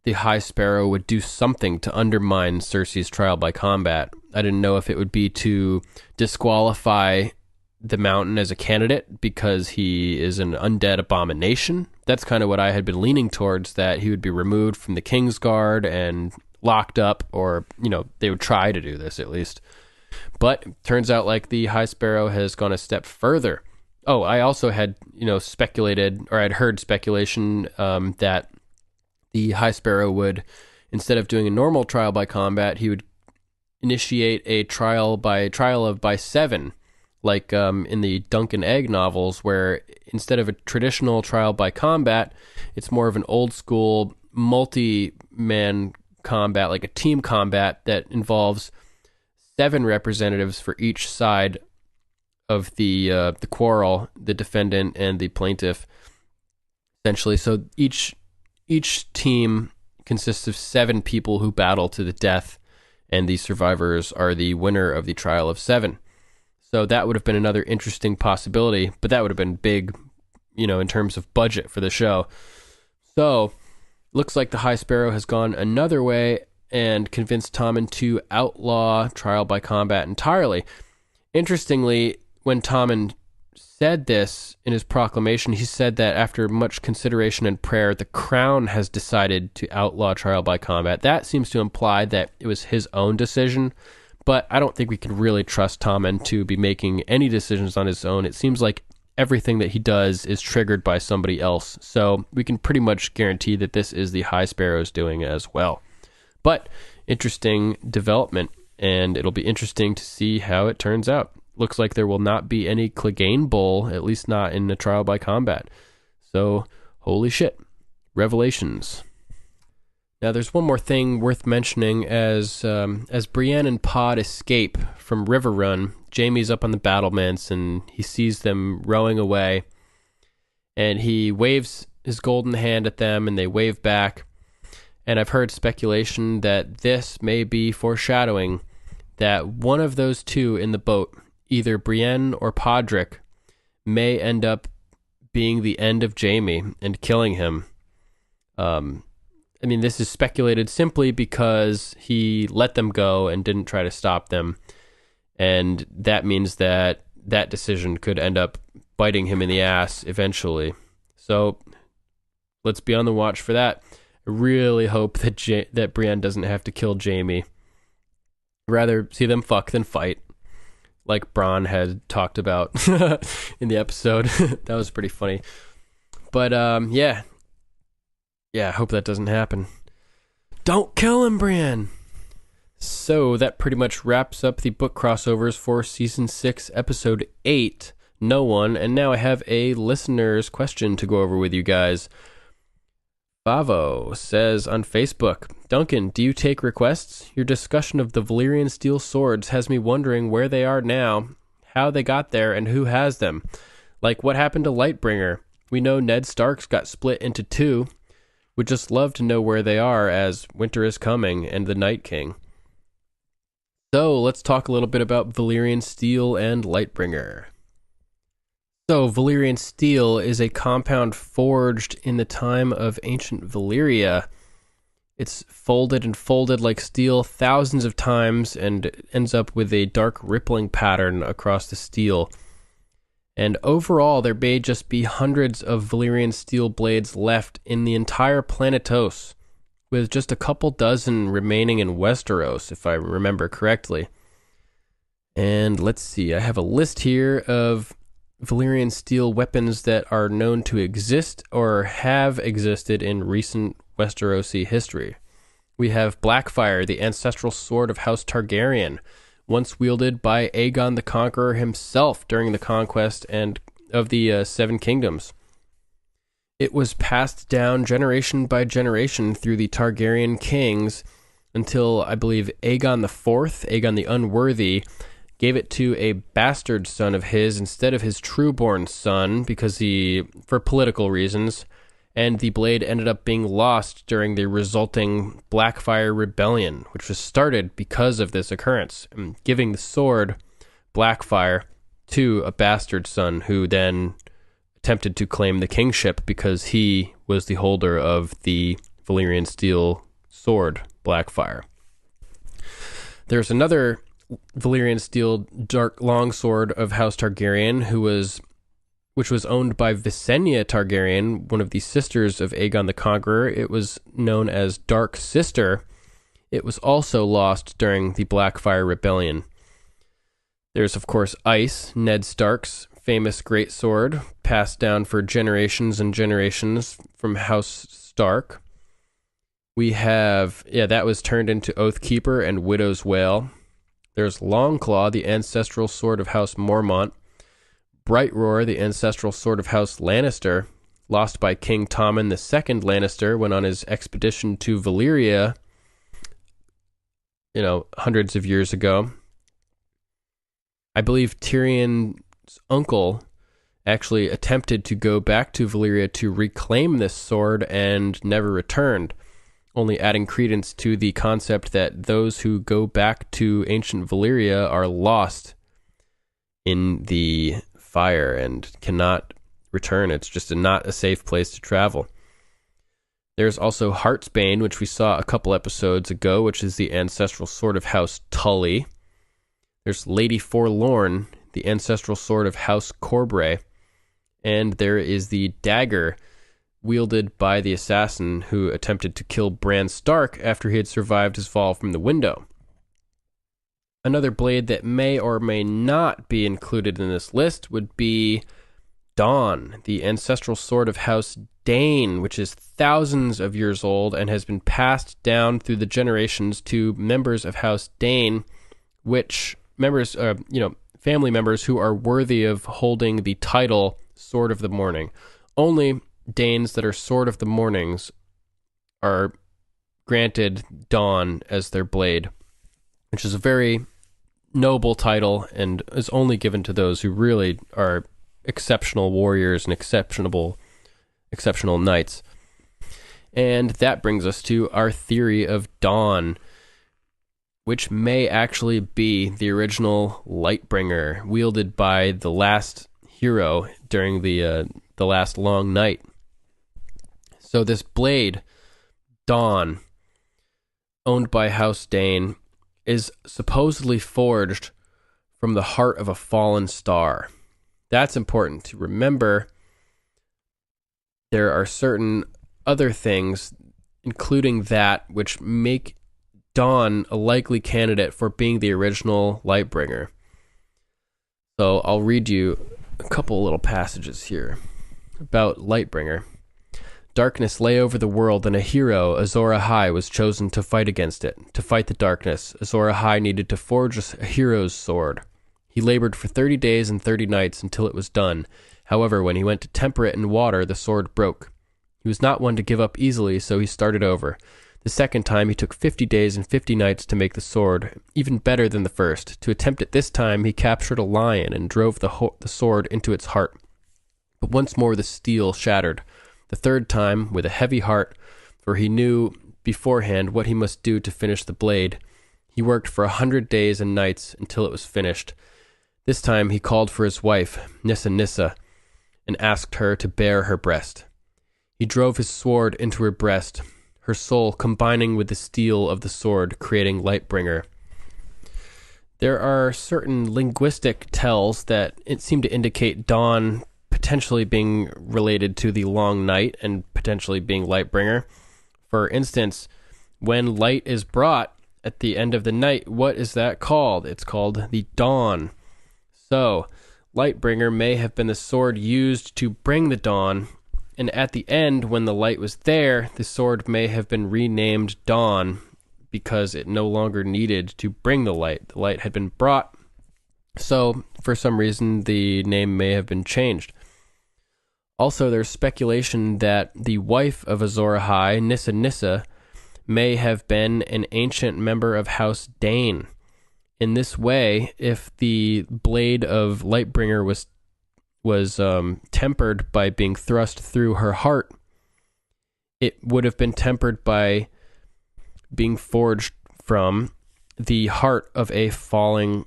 the High Sparrow would do something to undermine Cersei's trial by combat. I didn't know if it would be to disqualify the Mountain as a candidate because he is an undead abomination. That's kind of what I had been leaning towards, that he would be removed from the Kingsguard and locked up, or, they would try to do this at least. But turns out like the High Sparrow has gone a step further. Oh, I also had, speculated, or I'd heard speculation that the High Sparrow would, instead of doing a normal trial by combat, he would initiate a trial by 7, like in the Duncan Egg novels, where instead of a traditional trial by combat, it's more of an old school multi-man combat, like a team combat that involves 7 representatives for each side of the quarrel, the defendant and the plaintiff, essentially. So each team consists of 7 people who battle to the death, and the survivors are the winner of the trial of 7. So that would have been another interesting possibility, but that would have been big, in terms of budget for the show. So looks like the High Sparrow has gone another way and convinced Tommen to outlaw trial by combat entirely. Interestingly, when Tommen said this in his proclamation, he said that after much consideration and prayer, the Crown has decided to outlaw trial by combat. That seems to imply that it was his own decision, but I don't think we can really trust Tommen to be making any decisions on his own. It seems like everything that he does is triggered by somebody else, so we can pretty much guarantee that this is the High Sparrow's doing as well. But interesting development, and it'll be interesting to see how it turns out. Looks like there will not be any Clegane Bowl, at least not in the trial by combat. So, holy shit. Revelations. Now, there's one more thing worth mentioning. As Brienne and Pod escape from River Run, Jaime's up on the battlements, and he sees them rowing away, and he waves his golden hand at them, and they wave back. And I've heard speculation that this may be foreshadowing that one of those two in the boat, either Brienne or Podrick, may end up being the end of Jaime and killing him. This is speculated simply because he let them go and didn't try to stop them. And that means that decision could end up biting him in the ass eventually. So let's be on the watch for that. I really hope that Brienne doesn't have to kill Jaime. Rather see them fuck than fight, like Bronn had talked about in the episode. That was pretty funny. But yeah, I hope that doesn't happen. Don't kill him, Brienne! So that pretty much wraps up the book crossovers for Season 6, Episode 8, No One. And now I have a listener's question to go over with you guys. Bavo says on Facebook, Duncan, do you take requests? Your discussion of the Valyrian steel swords has me wondering where they are now, how they got there, and who has them. Like, what happened to Lightbringer? We know Ned Stark's got split into 2. Would just love to know where they are, as winter is coming and the Night King. So, let's talk a little bit about Valyrian steel and Lightbringer. So, Valyrian steel is a compound forged in the time of ancient Valyria. It's folded and folded like steel thousands of times and ends up with a dark rippling pattern across the steel. And overall, there may just be hundreds of Valyrian steel blades left in the entire Planetos, with just a couple dozen remaining in Westeros, if I remember correctly. And let's see, I have a list here of Valyrian steel weapons that are known to exist or have existed in recent Westerosi history. We have Blackfire, the ancestral sword of House Targaryen, once wielded by Aegon the Conqueror himself during the conquest and of the Seven Kingdoms. It was passed down generation by generation through the Targaryen kings until, I believe, Aegon IV, Aegon the Unworthy, gave it to a bastard son of his instead of his true-born son for political reasons, and the blade ended up being lost during the resulting Blackfire Rebellion, which was started because of this occurrence, giving the sword, Blackfire, to a bastard son who then attempted to claim the kingship because he was the holder of the Valyrian steel sword, Blackfire. There's another Valyrian steel dark longsword of House Targaryen which was owned by Visenya Targaryen, one of the sisters of Aegon the Conqueror. It was known as Dark Sister. It was also lost during the Blackfire Rebellion. There's, of course, Ice, Ned Stark's famous greatsword, passed down for generations and generations from House Stark. We have, that was turned into Oathkeeper and Widow's Wail. There's Longclaw, the ancestral sword of House Mormont. Brightroar, the ancestral sword of House Lannister, lost by King Tommen II Lannister when on his expedition to Valyria. hundreds of years ago. I believe Tyrion's uncle actually attempted to go back to Valyria to reclaim this sword and never returned, only adding credence to the concept that those who go back to ancient Valyria are lost in the fire and cannot return. It's just not a safe place to travel. There's also Heartsbane, which we saw a couple episodes ago, which is the ancestral sword of House Tully. There's Lady Forlorn, the ancestral sword of House Corbray. And there is the dagger wielded by the assassin who attempted to kill Bran Stark after he had survived his fall from the window. Another blade that may or may not be included in this list would be Dawn, the ancestral sword of House Dane, which is thousands of years old and has been passed down through the generations to members of House Dane, which family members who are worthy of holding the title Sword of the Morning. Only Danes that are Sword of the Mornings are granted Dawn as their blade, which is a very noble title and is only given to those who really are exceptional warriors and exceptional knights. And that brings us to our theory of Dawn, which may actually be the original Lightbringer wielded by the last hero during the last long night. So this blade, Dawn, owned by House Dane, is supposedly forged from the heart of a fallen star. That's important to remember. There are certain other things, including that, which make Dawn a likely candidate for being the original Lightbringer. So I'll read you a couple little passages here about Lightbringer. Darkness lay over the world, and a hero, Azor Ahai, was chosen to fight against it. To fight the darkness, Azor Ahai needed to forge a hero's sword. He labored for 30 days and 30 nights until it was done. However, when he went to temper it in water, the sword broke. He was not one to give up easily, so he started over. The second time, he took 50 days and 50 nights to make the sword, even better than the first. To attempt it this time, he captured a lion and drove the sword into its heart. But once more the steel shattered. The third time, with a heavy heart, for he knew beforehand what he must do to finish the blade, he worked for 100 days and nights until it was finished. This time he called for his wife, Nissa, and asked her to bare her breast. He drove his sword into her breast, her soul combining with the steel of the sword, creating Lightbringer. There are certain linguistic tells that it seem to indicate Dawn potentially being related to the long night and potentially being Lightbringer. For instance, when light is brought at the end of the night, what is that called? It's called the dawn. So, Lightbringer may have been the sword used to bring the dawn, and at the end, when the light was there, the sword may have been renamed Dawn because it no longer needed to bring the light. The light had been brought, so for some reason the name may have been changed. Also, there's speculation that the wife of Azor Ahai, Nissa, may have been an ancient member of House Dane. In this way, if the blade of Lightbringer was tempered by being thrust through her heart, it would have been tempered by being forged from the heart of a fallen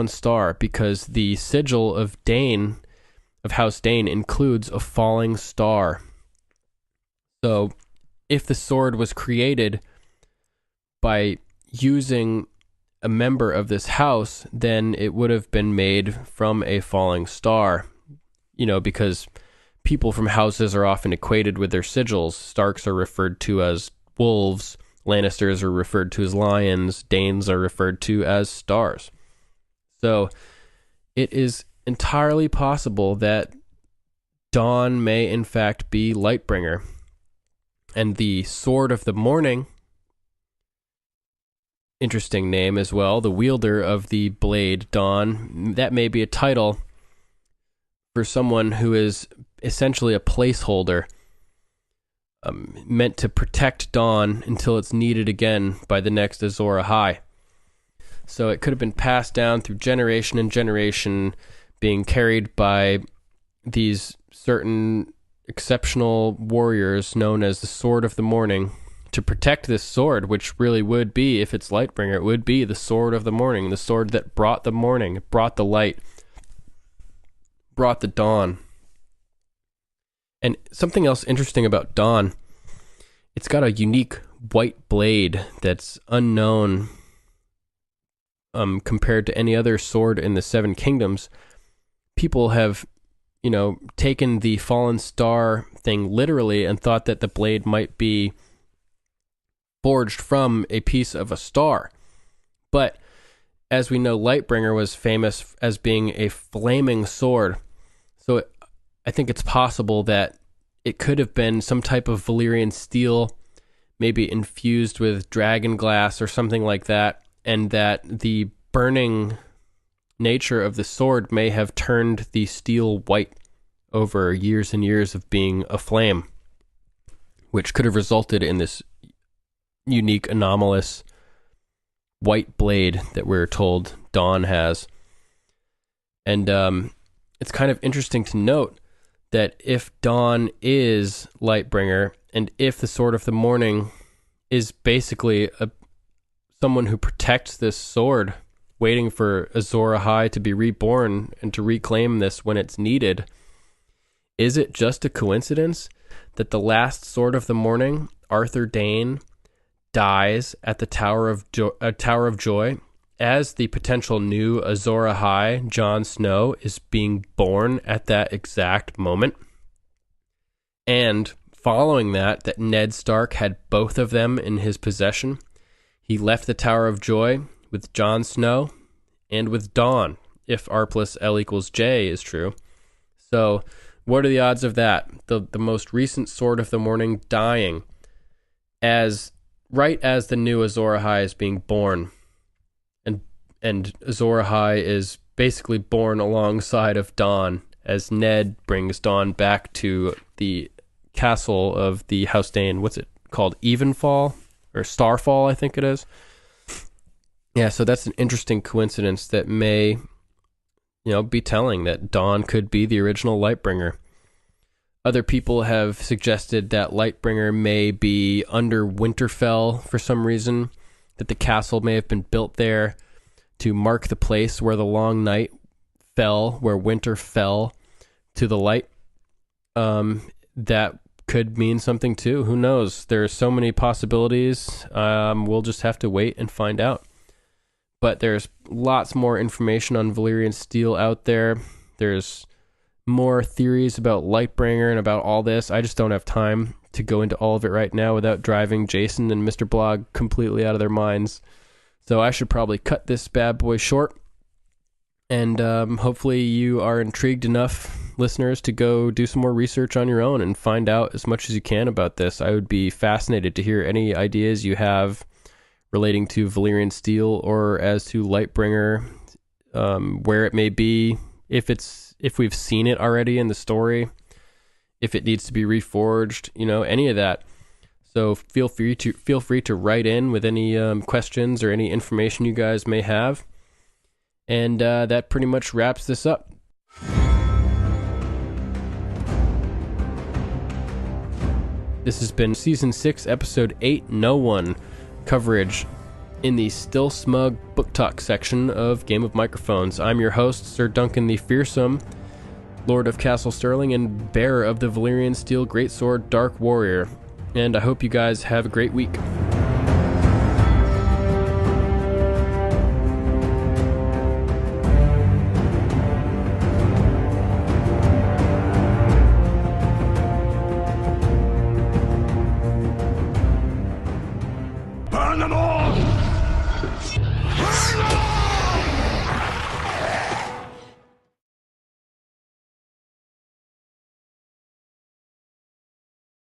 star, because the sigil of House Dane includes a falling star. So, if the sword was created by using a member of this house, then it would have been made from a falling star. Because people from houses are often equated with their sigils. Starks are referred to as wolves, Lannisters are referred to as lions, Danes are referred to as stars. So, it is entirely possible that Dawn may in fact be Lightbringer. And the Sword of the Morning, interesting name as well, the wielder of the blade Dawn, that may be a title for someone who is essentially a placeholder, meant to protect Dawn until it's needed again by the next Azor Ahai. So it could have been passed down through generation and generation, being carried by these certain exceptional warriors known as the Sword of the Morning, to protect this sword, which really would be, if it's Lightbringer, it would be the Sword of the Morning, the sword that brought the morning, brought the light, brought the dawn. And something else interesting about dawn, it's got a unique white blade that's unknown compared to any other sword in the Seven Kingdoms. People have, taken the fallen star thing literally and thought that the blade might be forged from a piece of a star. But as we know, Lightbringer was famous as being a flaming sword. So I think it's possible that it could have been some type of Valyrian steel, maybe infused with dragon glass or something like that, and that the burning nature of the sword may have turned the steel white over years and years of being aflame, which could have resulted in this unique, anomalous white blade that we're told Dawn has. And it's kind of interesting to note that if Dawn is Lightbringer, and if the Sword of the Morning is basically someone who protects this sword, waiting for Azor Ahai to be reborn and to reclaim this when it's needed, is it just a coincidence that the last Sword of the Morning, Arthur Dane, dies at the Tower of Joy as the potential new Azor Ahai, Jon Snow, is being born at that exact moment? And following that Ned Stark had both of them in his possession. He left the Tower of Joy with Jon Snow and with Dawn, if R plus L equals J is true. So what are the odds of that? The most recent Sword of the Morning dying right as the new Azor Ahai is being born. And Azor Ahai is basically born alongside of Dawn as Ned brings Dawn back to the castle of the House Dane. What's it called? Evenfall? Or Starfall, I think it is. Yeah, so that's an interesting coincidence that may, be telling that Dawn could be the original Lightbringer. Other people have suggested that Lightbringer may be under Winterfell for some reason, that the castle may have been built there to mark the place where the long night fell, where winter fell to the light. That could mean something too. Who knows? There are so many possibilities. We'll just have to wait and find out. But there's lots more information on Valyrian steel out there. There's more theories about Lightbringer and about all this. I just don't have time to go into all of it right now without driving Jason and Mr. Blog completely out of their minds. So I should probably cut this bad boy short. And hopefully you are intrigued enough, listeners, to go do some more research on your own and find out as much as you can about this. I would be fascinated to hear any ideas you have relating to Valyrian steel or as to Lightbringer, where it may be, if we've seen it already in the story, if it needs to be reforged, any of that. So feel free to write in with any questions or any information you guys may have. And that pretty much wraps this up. This has been Season 6, Episode 8, No One, coverage in the Still Smug Book Talk section of Game of Microphones. I'm your host, Ser Duncan the Fearsome, Lord of Castle Sterling and bearer of the Valyrian Steel Greatsword Dark Warrior. And I hope you guys have a great week.